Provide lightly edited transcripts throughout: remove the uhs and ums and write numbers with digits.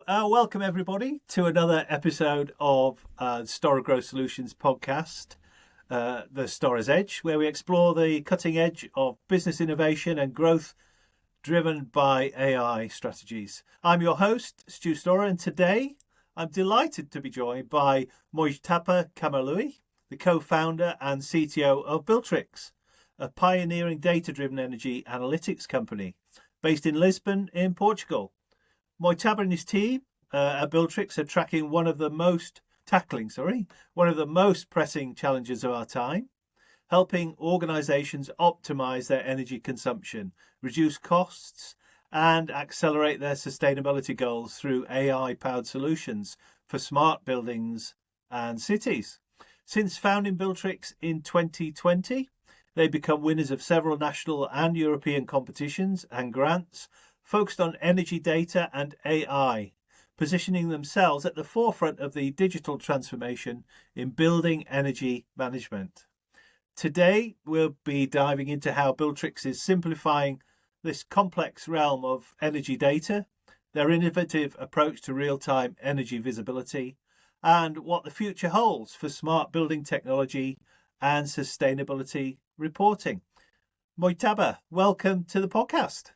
welcome everybody to another episode of Storrer Growth Solutions podcast, the Storrer's Edge, where we explore the cutting edge of business innovation and growth driven by AI strategies. I'm your host, Stuart Storrer, and today I'm delighted to be joined by Mojtaba Kamarlouei, the co-founder and CTO of Builtrix, a pioneering data-driven energy analytics company based in Lisbon in Portugal. Mojtaba and his team at Builtrix are tackling one of the most pressing challenges of our time, helping organizations optimize their energy consumption, reduce costs, and accelerate their sustainability goals through AI-powered solutions for smart buildings and cities. Since founding Builtrix in 2020, they've become winners of several national and European competitions and grants focused on energy data and AI, positioning themselves at the forefront of the digital transformation in building energy management. Today, we'll be diving into how Builtrix is simplifying this complex realm of energy data, their innovative approach to real-time energy visibility, and what the future holds for smart building technology and sustainability reporting. Mojtaba, welcome to the podcast.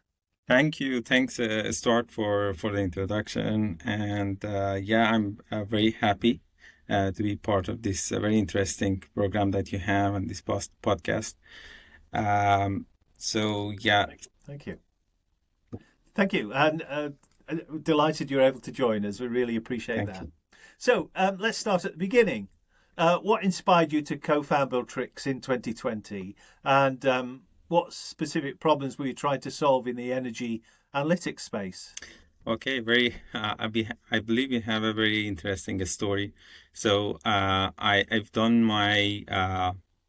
Thank you. Thanks, Stuart, for the introduction. And I'm very happy to be part of this very interesting program that you have and this podcast. Thank you. And delighted you're able to join us. We really appreciate that. So let's start at the beginning. What inspired you to co-found Builtrix in 2020? And what specific problems were you trying to solve in the energy analytics space? Okay, I believe you have a very interesting story. So I've done my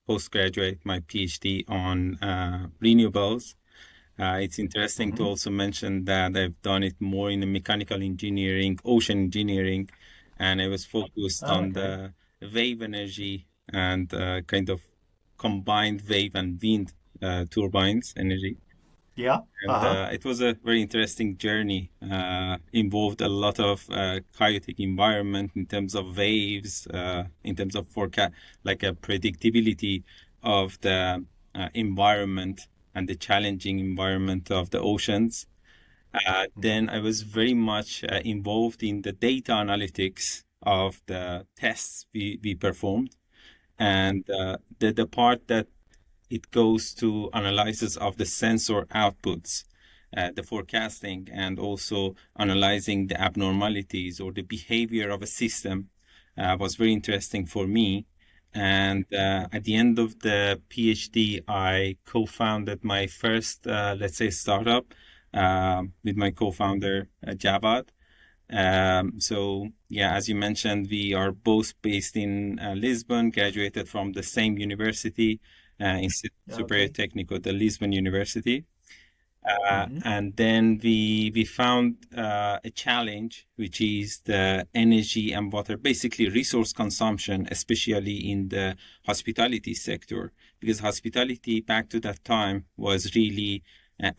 postgraduate, my PhD on renewables. It's interesting to also mention that I've done it more in the mechanical engineering, ocean engineering, and I was focused on the wave energy and kind of combined wave and wind turbines energy. Yeah. And it was a very interesting journey. Involved a lot of chaotic environment in terms of waves, in terms of forecast, like a predictability of the environment and the challenging environment of the oceans. Then I was very much involved in the data analytics of the tests we performed, and the part that it goes to analysis of the sensor outputs, the forecasting, and also analyzing the abnormalities or the behavior of a system was very interesting for me. And at the end of the PhD, I co-founded my first, startup with my co-founder, Javad. As you mentioned, we are both based in Lisbon, graduated from the same university, Superior Técnico de Lisbon University. And then we found a challenge, which is the energy and water, basically resource consumption, especially in the hospitality sector, because hospitality back to that time was really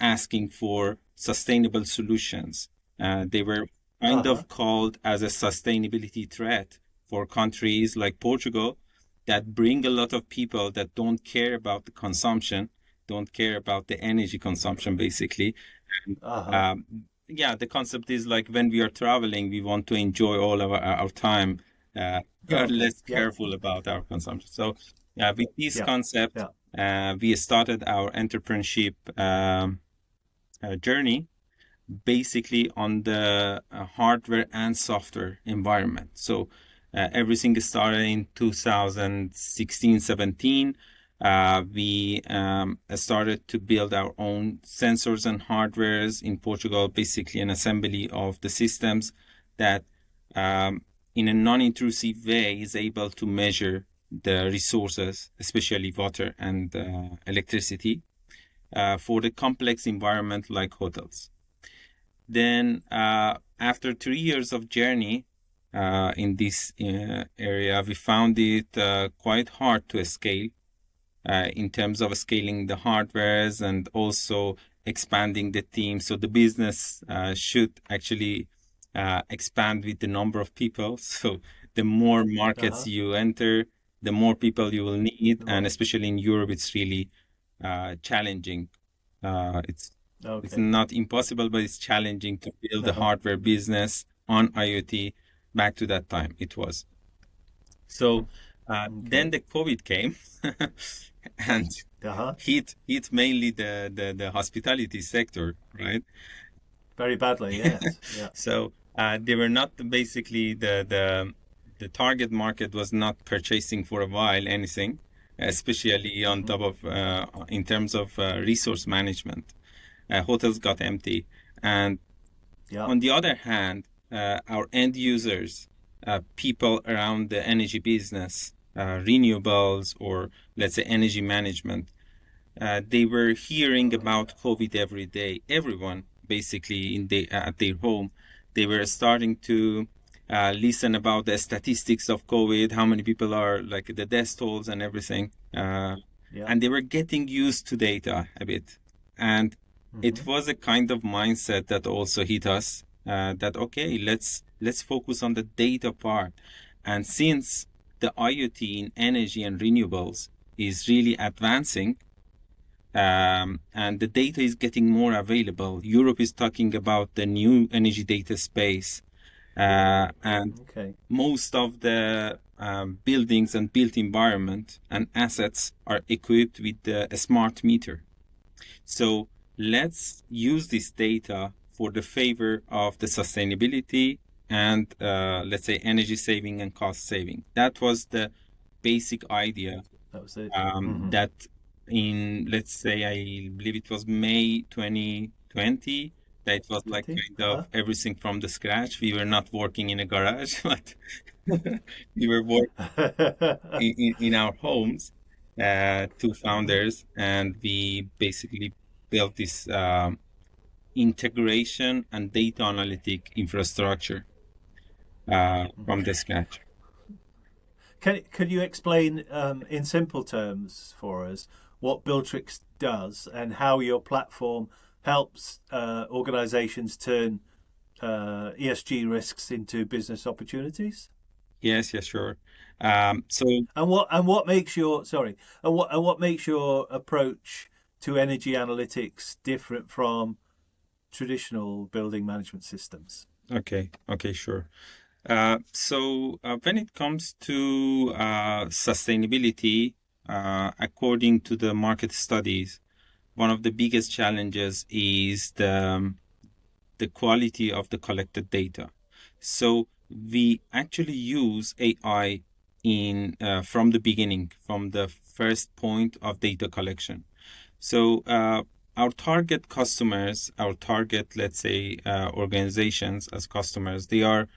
asking for sustainable solutions. They were kind of called as a sustainability threat for countries like Portugal that bring a lot of people that don't care about the consumption, don't care about the energy consumption, basically. And, the concept is like when we are traveling, we want to enjoy all of our time. We are less careful about our consumption. So with this concept, we started our entrepreneurship journey basically on the hardware and software environment. So everything started in 2016-17. We started to build our own sensors and hardwares in Portugal, basically an assembly of the systems that in a non-intrusive way is able to measure the resources, especially water and electricity, for the complex environment like hotels. Then after 3 years of journey in this area, we found it quite hard to scale in terms of scaling the hardwares and also expanding the team. So the business should actually expand with the number of people. So the more markets you enter, the more people you will need. And especially in Europe, it's really challenging. It's not impossible, but it's challenging to build a hardware business on IoT. Back to that time, it was. So then the COVID came and hit mainly the hospitality sector, right? Very badly, yes. Yeah. So they were not basically the target market was not purchasing for a while anything, especially on top of in terms of resource management. Hotels got empty, and on the other hand, our end users, people around the energy business, renewables, or let's say energy management, they were hearing about COVID every day. Everyone basically at their home, they were starting to listen about the statistics of COVID, how many people are, like the death tolls and everything. And they were getting used to data a bit. And it was a kind of mindset that also hit us, that, okay, let's focus on the data part. And since the IoT in energy and renewables is really advancing, and the data is getting more available, Europe is talking about the new energy data space. And most of the buildings and built environment and assets are equipped with a smart meter. So let's use this data for the favor of the sustainability and let's say energy saving and cost saving. That was the basic idea. That was it. That in, let's say, I believe it was May 2020, that was like kind of everything from the scratch. We were not working in a garage, but we were working in our homes, two founders, and we basically built this integration and data analytic infrastructure from the scratch. Could you explain in simple terms for us what Builtrix does and how your platform helps organizations turn ESG risks into business opportunities? Yes, sure. And what makes your approach to energy analytics different from traditional building management systems? Okay, sure. So when it comes to sustainability, according to the market studies, one of the biggest challenges is the quality of the collected data. So we actually use AI from the beginning, from the first point of data collection. So our target customers, let's say, organizations as customers, they are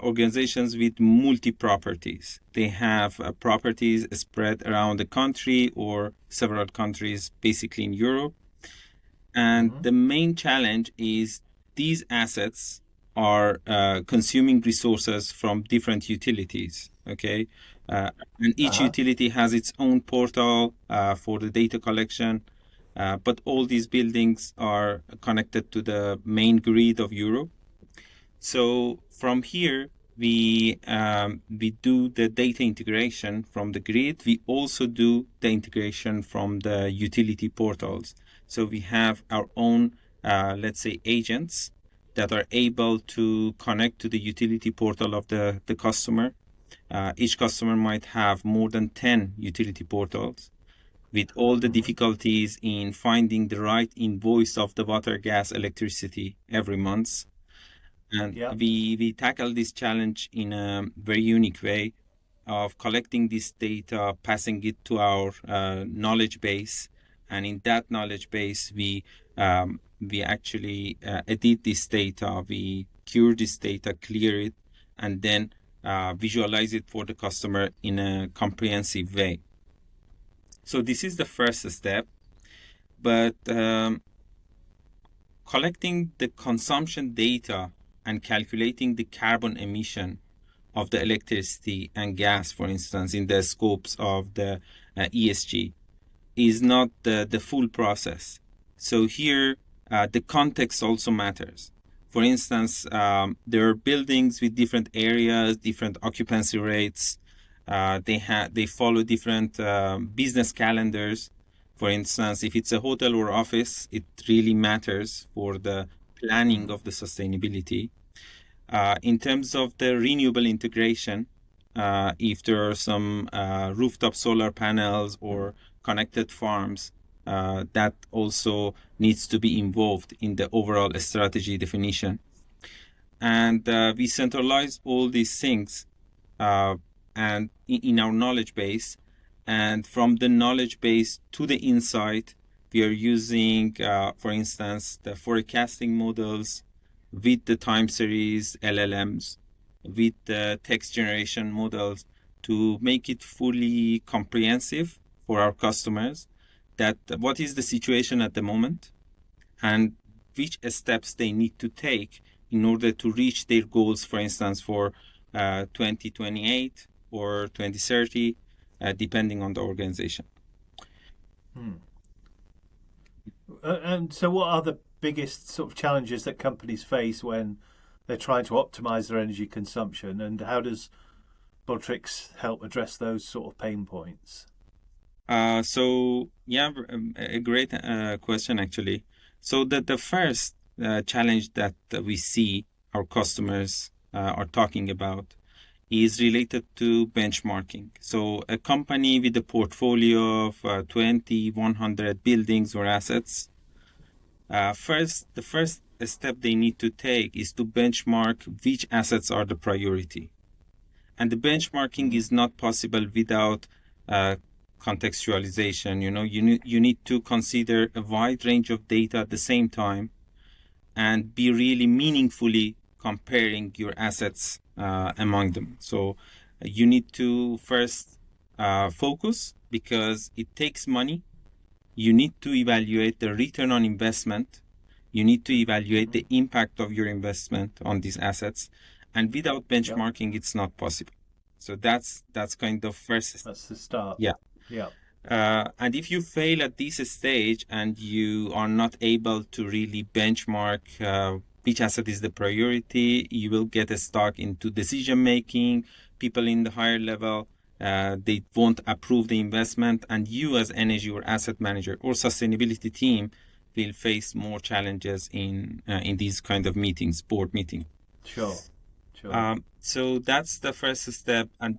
organizations with multi-properties. They have properties spread around the country or several countries, basically in Europe. And the main challenge is these assets are consuming resources from different utilities, okay? And each utility has its own portal for the data collection, but all these buildings are connected to the main grid of Europe. So from here, we do the data integration from the grid. We also do the integration from the utility portals. So we have our own, let's say, agents that are able to connect to the utility portal of the customer. Each customer might have more than 10 utility portals, with all the difficulties in finding the right invoice of the water, gas, electricity every month. And we tackle this challenge in a very unique way of collecting this data, passing it to our knowledge base. And in that knowledge base, we actually edit this data, we cure this data, clear it, and then visualize it for the customer in a comprehensive way. So this is the first step. But collecting the consumption data and calculating the carbon emission of the electricity and gas, for instance, in the scopes of the ESG, is not the full process. So here, the context also matters. For instance, there are buildings with different areas, different occupancy rates. They follow different business calendars. For instance, if it's a hotel or office, it really matters for the planning of the sustainability. In terms of the renewable integration, if there are some rooftop solar panels or connected farms, that also needs to be involved in the overall strategy definition. And we centralize all these things and in our knowledge base. And from the knowledge base to the insight, we are using, for instance, the forecasting models with the time series LLMs, with the text generation models to make it fully comprehensive for our customers, that what is the situation at the moment and which steps they need to take in order to reach their goals, for instance, for 2028 or 2030, depending on the organization. And so what are the biggest sort of challenges that companies face when they're trying to optimize their energy consumption, and how does Builtrix help address those sort of pain points? So yeah, a great question actually. So the first challenge that we see our customers are talking about is related to benchmarking. So a company with a portfolio of 20, 100 buildings or assets, the first step they need to take is to benchmark which assets are the priority. And the benchmarking is not possible without contextualization. You need to consider a wide range of data at the same time and be really meaningfully comparing your assets among them. So you need to first focus, because it takes money. You need to evaluate the return on investment. You need to evaluate the impact of your investment on these assets. And without benchmarking, it's not possible. So that's kind of first. That's the start. Yeah. Yeah. And if you fail at this stage and you are not able to really benchmark which asset is the priority, you will get stuck into decision making. People in the higher level, they won't approve the investment, and you as energy or asset manager or sustainability team will face more challenges in these kind of meetings, board meeting. Sure. So that's the first step. And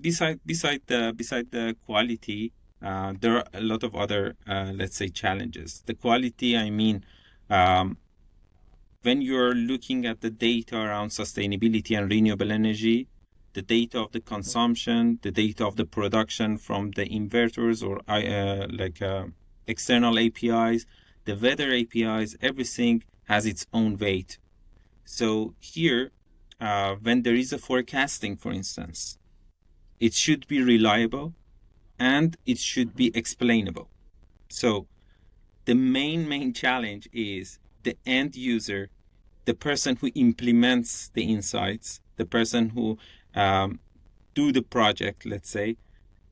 beside the quality, there are a lot of other, let's say, challenges. The quality, I mean, when you're looking at the data around sustainability and renewable energy, the data of the consumption, the data of the production from the inverters or external APIs, the weather APIs, everything has its own weight. So here, when there is a forecasting, for instance, it should be reliable and it should be explainable. So the main challenge is the end user, the person who implements the insights, the person who do the project, let's say,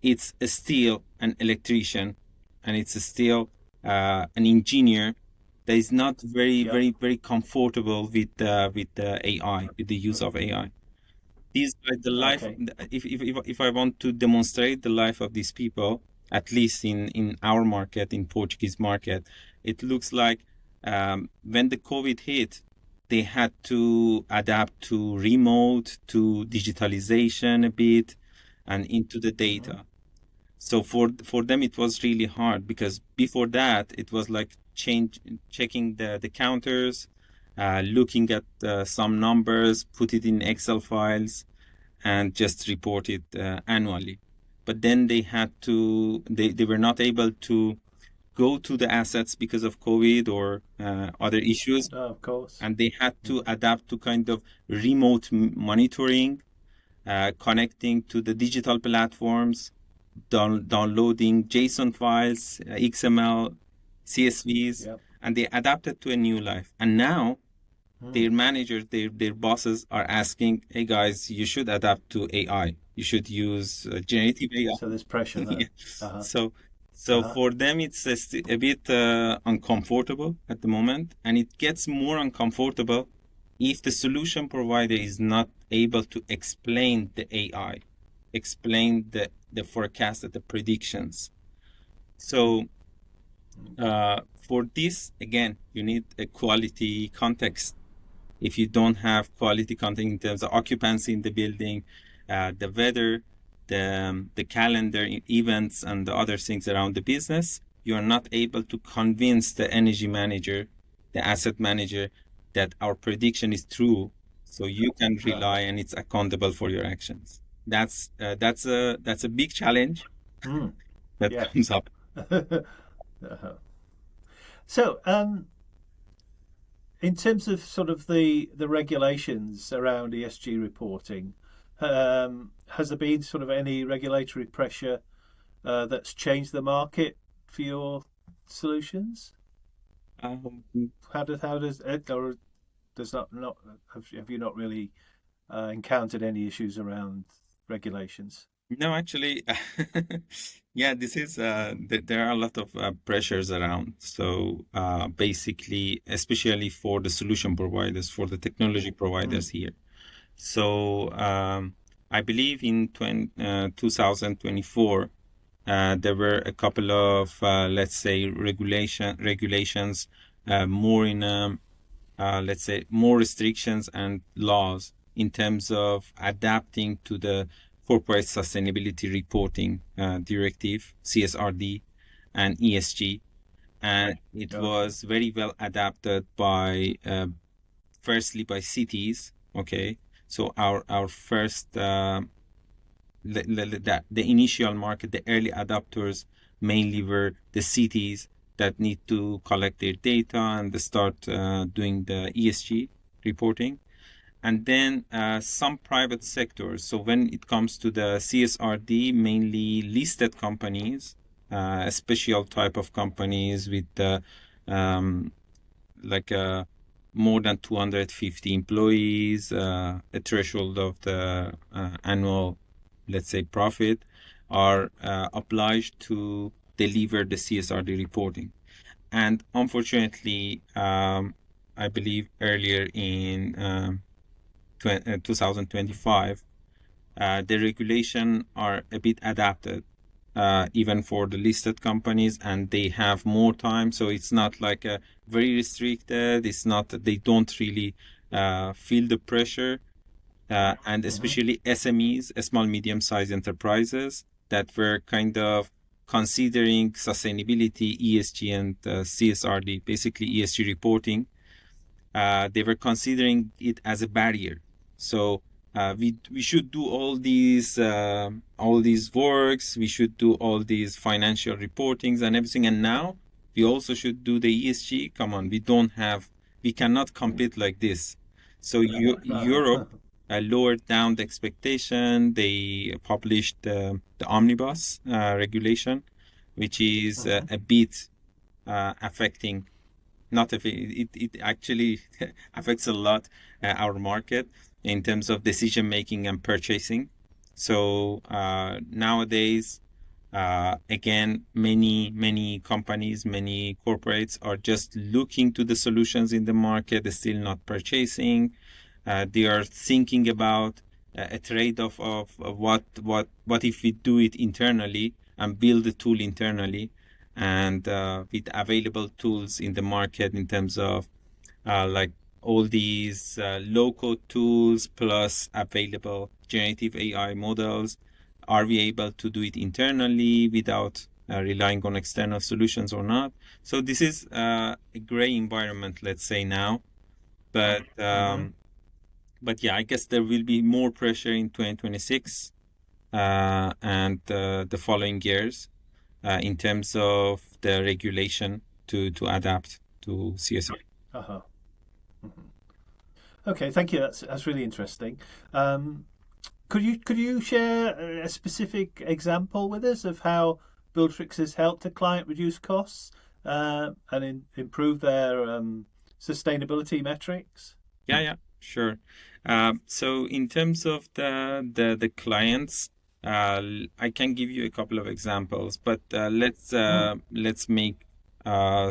it's still an electrician and it's still an engineer that is not very comfortable with the AI, with the use of AI. These are the life. If I want to demonstrate the life of these people, at least in our market, in Portuguese market, it looks like when the COVID hit, they had to adapt to remote, to digitalization a bit, and into the data. So for them, it was really hard, because before that, it was like checking the counters, looking at some numbers, put it in Excel files, and just report it annually. But then they were not able to go to the assets because of COVID or other issues. Oh, of course. And they had to adapt to kind of remote monitoring, connecting to the digital platforms, downloading JSON files, XML, CSVs, and they adapted to a new life. And now their managers, their bosses are asking, hey guys, you should adapt to AI. You should use generative AI. So there's pressure there. So for them, it's a bit uncomfortable at the moment, and it gets more uncomfortable if the solution provider is not able to explain the AI, explain the forecast, the predictions. So for this, again, you need a quality context. If you don't have quality context in terms of occupancy in the building, the weather, the calendar events, and the other things around the business, you are not able to convince the energy manager, the asset manager, that our prediction is true, so you can rely and it's accountable for your actions. That's a big challenge that comes up. So, in terms of sort of the regulations around ESG reporting, has there been sort of any regulatory pressure that's changed the market for your solutions? How does it, or does not have you not really encountered any issues around regulations? No, actually, yeah, this is there are a lot of pressures around. So basically, especially for the solution providers, for the technology providers here. So I believe in 2024, there were a couple of, let's say, regulations, more in, let's say, more restrictions and laws in terms of adapting to the Corporate Sustainability Reporting Directive, CSRD, and ESG. And it was very well adapted by, firstly, by cities. Okay. So our first, the initial market, the early adopters mainly were the cities that need to collect their data and start doing the ESG reporting. And then some private sectors. So when it comes to the CSRD, mainly listed companies, a special type of companies with more than 250 employees, a threshold of the annual, let's say, profit, are obliged to deliver the CSRD reporting. And unfortunately, I believe earlier in 2025, the regulation are a bit adapted, even for the listed companies, and they have more time. So it's not like a very restricted. It's not, they don't really feel the pressure, and especially SMEs, small medium-sized enterprises, that were kind of considering sustainability, ESG, and CSRD, basically ESG reporting. They were considering it as a barrier. So we should do all these works. We should do all these financial reportings and everything. And now we also should do the ESG. Come on, we cannot compete like this. So Europe lowered down the expectation. They published the omnibus regulation, which is a bit affecting. Not if it actually affects a lot our market in terms of decision making and purchasing. So nowadays, again, many companies, many corporates are just looking to the solutions in the market. They're still not purchasing. They are thinking about a trade-off of what if we do it internally and build the tool internally. And with available tools in the market in terms of like all these low-code tools plus available generative AI models, are we able to do it internally without relying on external solutions or not? So this is a gray environment, let's say now. But yeah, I guess there will be more pressure in 2026 and the following years. In terms of the regulation to adapt to CSR. Okay, thank you. That's really interesting. Could you share a specific example with us of how Builtrix has helped a client reduce costs and improve their sustainability metrics? Yeah, sure. So in terms of the clients, I can give you a couple of examples, but let's make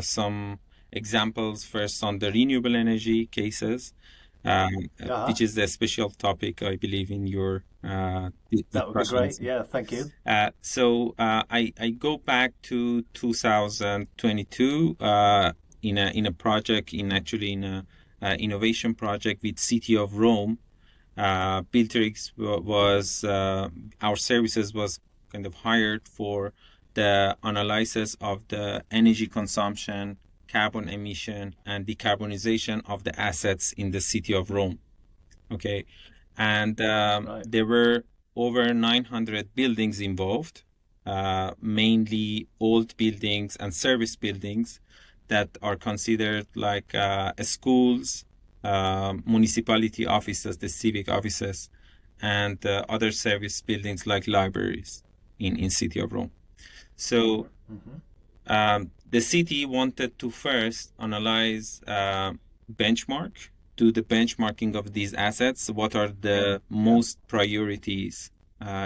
some examples first on the renewable energy cases. which is a special topic, I believe, in your That would be great. Yeah, thank you. I go back to 2022 in a project, in a innovation project with City of Rome. Builtrix was our services was kind of hired for the analysis of the energy consumption, carbon emission, and decarbonization of the assets in the City of Rome. Okay, and there were over 900 buildings involved, mainly old buildings and service buildings that are considered like schools, municipality offices, the civic offices, and other service buildings like libraries in City of Rome. So the city wanted to first analyze do the benchmarking of these assets. What are the most priorities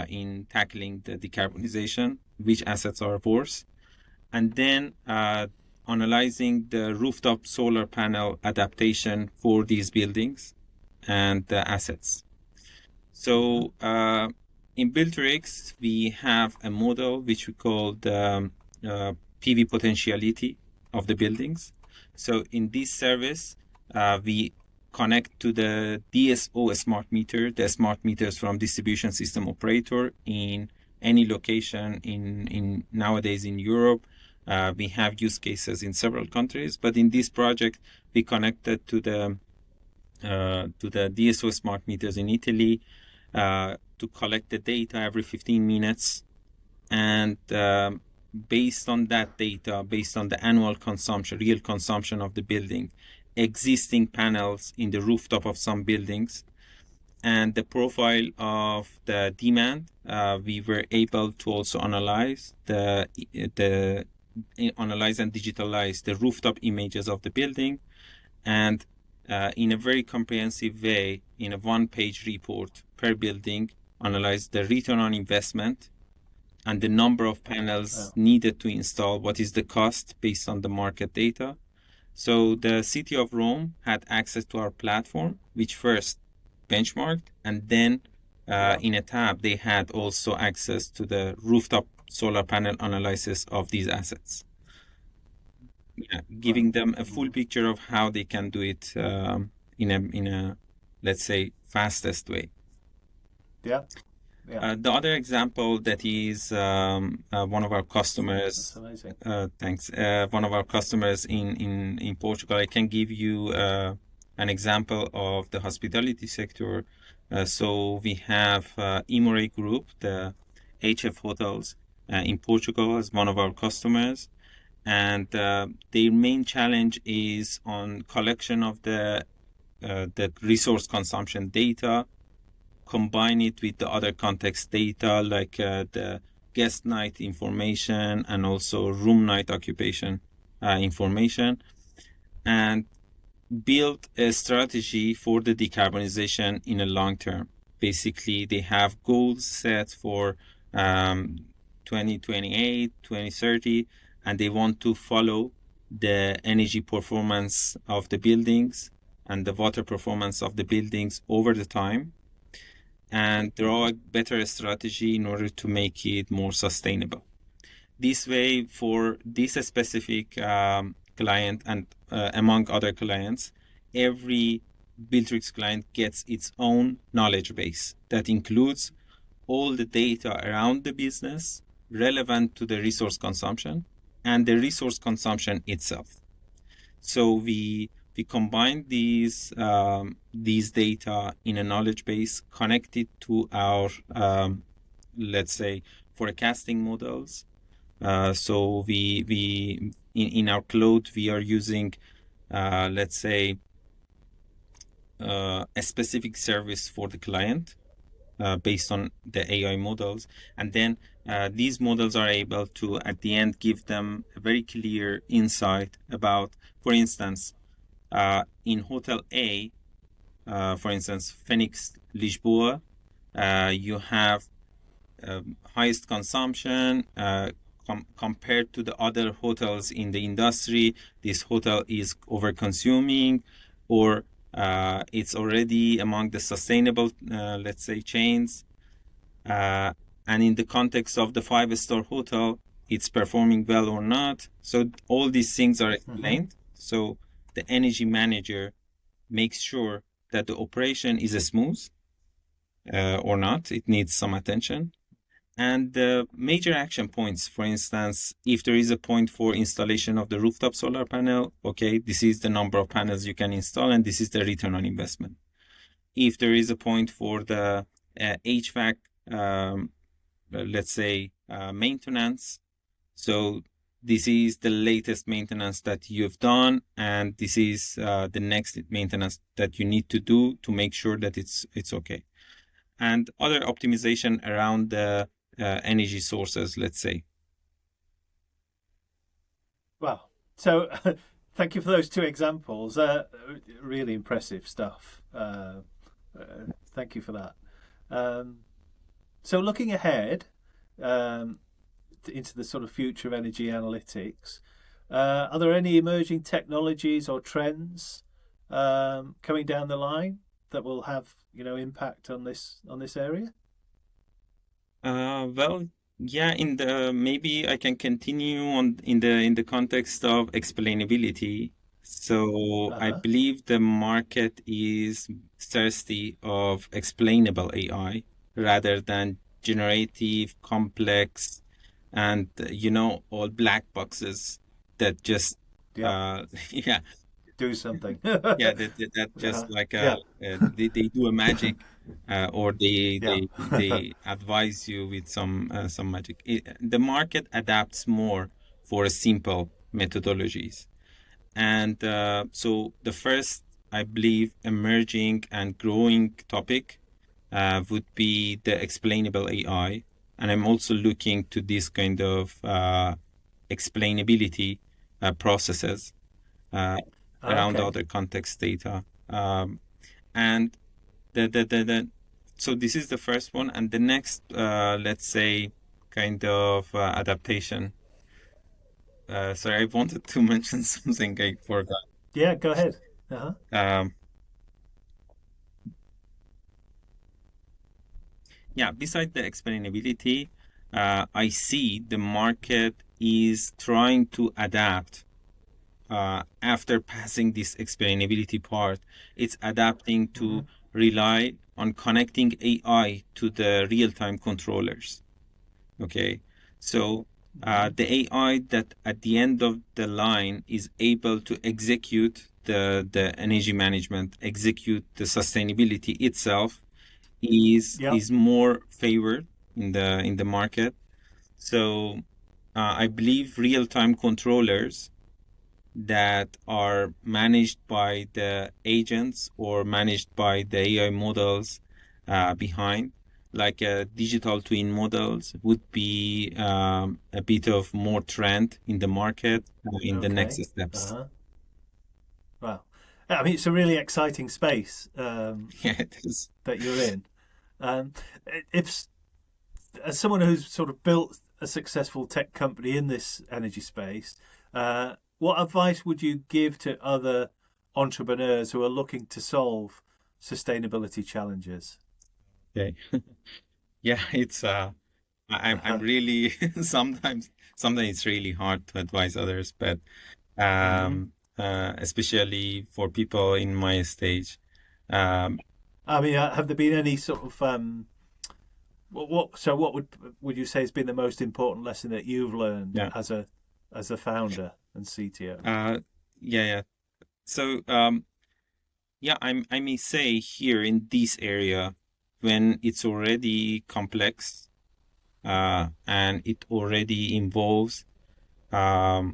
in tackling the decarbonization? Which assets are worse? And then analyzing the rooftop solar panel adaptation for these buildings and the assets. So in Builtrix, we have a model which we call the PV potentiality of the buildings. So in this service, we connect to the DSO smart meter, the smart meters from distribution system operator in any location in nowadays in Europe. We have use cases in several countries, but in this project, we connected to the DSO smart meters in Italy to collect the data every 15 minutes. And based on that data, based on the annual consumption, real consumption of the building, existing panels in the rooftop of some buildings, and the profile of the demand, we were able to also analyze analyze and digitalize the rooftop images of the building, and in a very comprehensive way, in a one-page report per building, analyze the return on investment and the number of panels needed to install, what is the cost based on the market data. So the City of Rome had access to our platform, which first benchmarked, and then in a tab, they had also access to the rooftop solar panel analysis of these assets. Giving them a full picture of how they can do it in a let's say fastest way. The other example that is one of our customers. That's amazing. Thanks. One of our customers in Portugal. I can give you an example of the hospitality sector. So we have Imore Group, the HF Hotels in Portugal, as one of our customers, and their main challenge is on collection of the resource consumption data, combine it with the other context data like the guest night information and also room night occupation information, and build a strategy for the decarbonization in a long term. Basically, they have goals set for 2028, 2030, and they want to follow the energy performance of the buildings and the water performance of the buildings over the time, and draw a better strategy in order to make it more sustainable. This way, for this specific client and among other clients, every Builtrix client gets its own knowledge base that includes all the data around the business relevant to the resource consumption and the resource consumption itself. So we combine these data in a knowledge base, connected to our let's say forecasting models. So we in our cloud we are using let's say a specific service for the client based on the AI models, and then these models are able to at the end give them a very clear insight about, for instance, in Hotel A, for instance, Phoenix Lisboa, you have highest consumption compared to the other hotels in the industry. This hotel is over consuming, or It's already among the sustainable, let's say, chains. And in the context of the 5-star hotel, it's performing well or not. So all these things are explained. So the energy manager makes sure that the operation is smooth or not. It needs some attention. And the major action points, for instance, if there is a point for installation of the rooftop solar panel, okay, this is the number of panels you can install, and this is the return on investment. If there is a point for the HVAC, let's say, maintenance, so this is the latest maintenance that you've done, and this is the next maintenance that you need to do to make sure that it's okay. And other optimization around the energy sources, let's say. Wow. So thank you for those two examples. Really impressive stuff. Thank you for that. So looking ahead into the sort of future of energy analytics, are there any emerging technologies or trends coming down the line that will have, impact on this area? Well, yeah, maybe I can continue on in the context of explainability. So I believe the market is thirsty of explainable AI rather than generative, complex, and all black boxes that just yeah do something. Yeah, that just like they do a magic, or they advise you with some magic. The market adapts more for simple methodologies, and so the first, I believe, emerging and growing topic would be the explainable AI, and I'm also looking to this kind of explainability processes around other context data, and so this is the first one, and the next, let's say, kind of adaptation. Sorry, I wanted to mention something I forgot. Yeah, go ahead. Yeah, besides the explainability, I see the market is trying to adapt. After passing this explainability part, it's adapting to rely on connecting AI to the real-time controllers. Okay, so the AI that at the end of the line is able to execute the energy management, execute the sustainability itself, is more favored in the market. So I believe real-time controllers that are managed by the agents or managed by the AI models behind, like digital twin models, would be a bit of more trend in the market in the next steps. Wow. I mean, it's a really exciting space Yeah, it is. that you're in. If, as someone who's sort of built a successful tech company in this energy space, what advice would you give to other entrepreneurs who are looking to solve sustainability challenges? Okay. Yeah, it's I'm really sometimes it's really hard to advise others, but especially for people in my stage. I mean, have there been any sort of what would you say has been the most important lesson that you've learned as a founder and CTO? Yeah. So I may say here in this area, when it's already complex and it already involves, I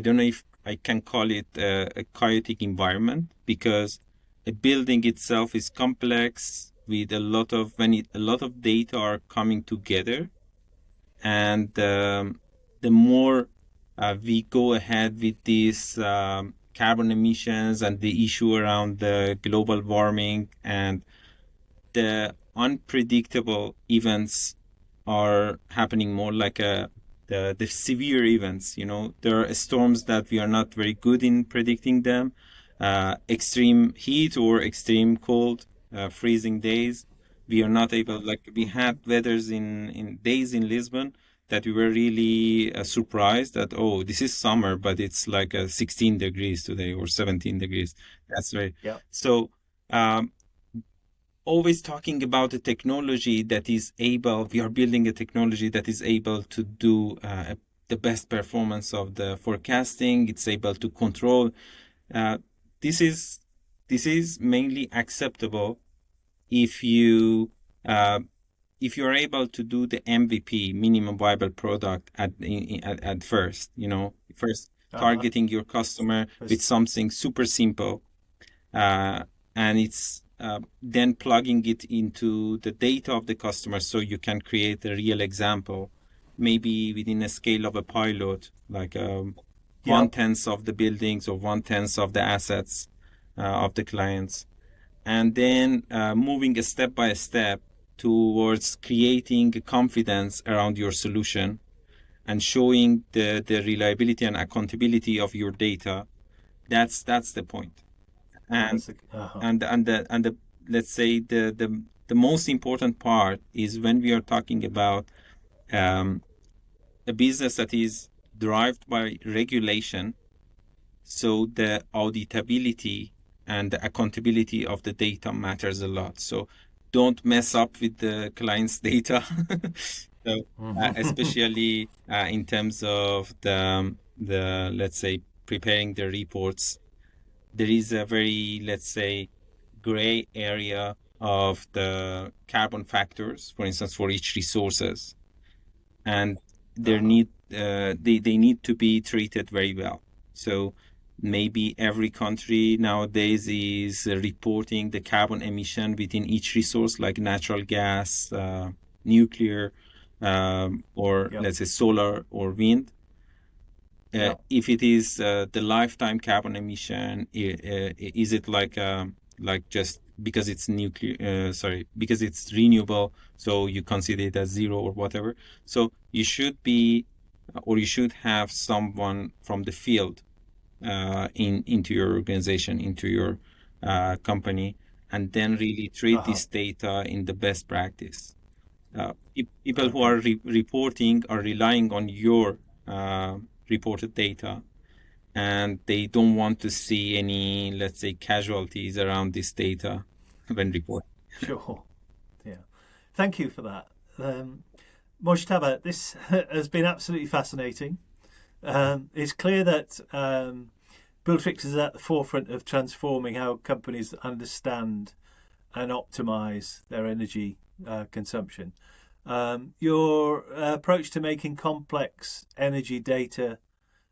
don't know if I can call it a chaotic environment, because a building itself is complex with a lot of data are coming together, and the more we go ahead with these carbon emissions and the issue around the global warming and the unpredictable events are happening more, like the severe events. There are storms that we are not very good in predicting them, extreme heat or extreme cold, freezing days. We are not able, like we had weathers in days in Lisbon that we were really surprised that, oh, this is summer, but it's like 16 degrees today or 17 degrees. That's right. Yeah. So always talking about a technology that is able, we are building a technology that is able to do the best performance of the forecasting. It's able to control. This is mainly acceptable if you are able to do the MVP, minimum viable product at first, first targeting your customer with something super simple, and it's then plugging it into the data of the customer so you can create a real example, maybe within a scale of a pilot, like 1/10 of the buildings or 1/10 of the assets of the clients. And then moving a step by step towards creating confidence around your solution and showing the reliability and accountability of your data. That's the point. And the let's say the most important part is when we are talking about a business that is derived by regulation. So the auditability and the accountability of the data matters a lot. So don't mess up with the client's data. So, especially in terms of the let's say preparing the reports, there is a very, let's say, gray area of the carbon factors, for instance, for each resources, and they need to be treated very well. So maybe every country nowadays is reporting the carbon emission within each resource, like natural gas, nuclear, or let's say solar or wind. If it is the lifetime carbon emission, is it like just because it's because it's renewable, so you consider it as zero or whatever? So you should have someone from the field into your organization, into your company, and then really treat this data in the best practice. People who are reporting are relying on your reported data, and they don't want to see any, let's say, casualties around this data when reporting. Sure. Yeah. Thank you for that. Mojtaba, this has been absolutely fascinating. It's clear that Builtrix is at the forefront of transforming how companies understand and optimize their energy consumption. Your approach to making complex energy data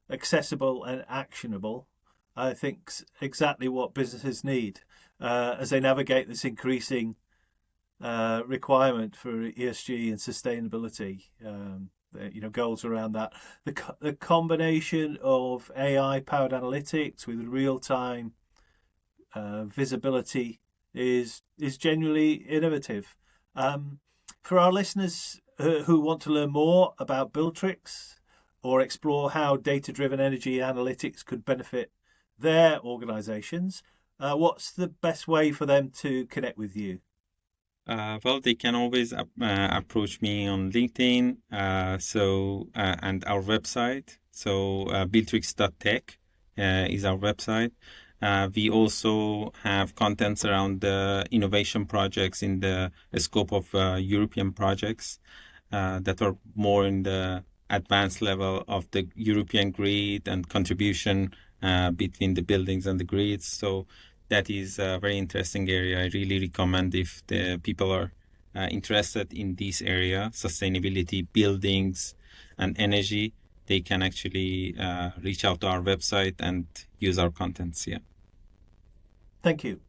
accessible and actionable, I think, is exactly what businesses need as they navigate this increasing requirement for ESG and sustainability. Goals around that. The combination of AI-powered analytics with real-time visibility is genuinely innovative. For our listeners who want to learn more about Builtrix or explore how data-driven energy analytics could benefit their organizations, what's the best way for them to connect with you? Well, they can always approach me on LinkedIn, and our website. So builtrix.tech is our website. We also have contents around the innovation projects in the scope of European projects that are more in the advanced level of the European grid and contribution between the buildings and the grids. So that is a very interesting area. I really recommend, if the people are interested in this area, sustainability, buildings, and energy, they can actually reach out to our website and use our contents. Yeah. Thank you.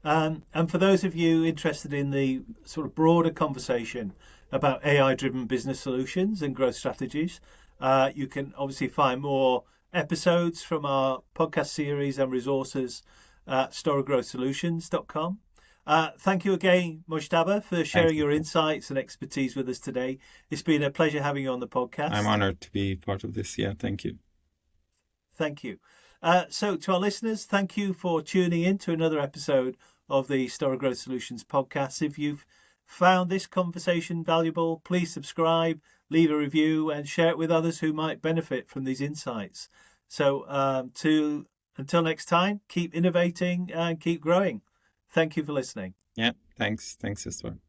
And for those of you interested in the sort of broader conversation about AI-driven business solutions and growth strategies, you can obviously find more episodes from our podcast series and resources at storergrowthsolutions.com. Thank you again, Mojtaba, for sharing your insights and expertise with us today. It's been a pleasure having you on the podcast. I'm honored to be part of this. Yeah, thank you. Thank you. So to our listeners, thank you for tuning in to another episode of the Storrer Growth Solutions podcast. If you've found this conversation valuable, please subscribe, leave a review, and share it with others who might benefit from these insights. So until next time, keep innovating and keep growing. Thank you for listening. Yeah, thanks, Stuart.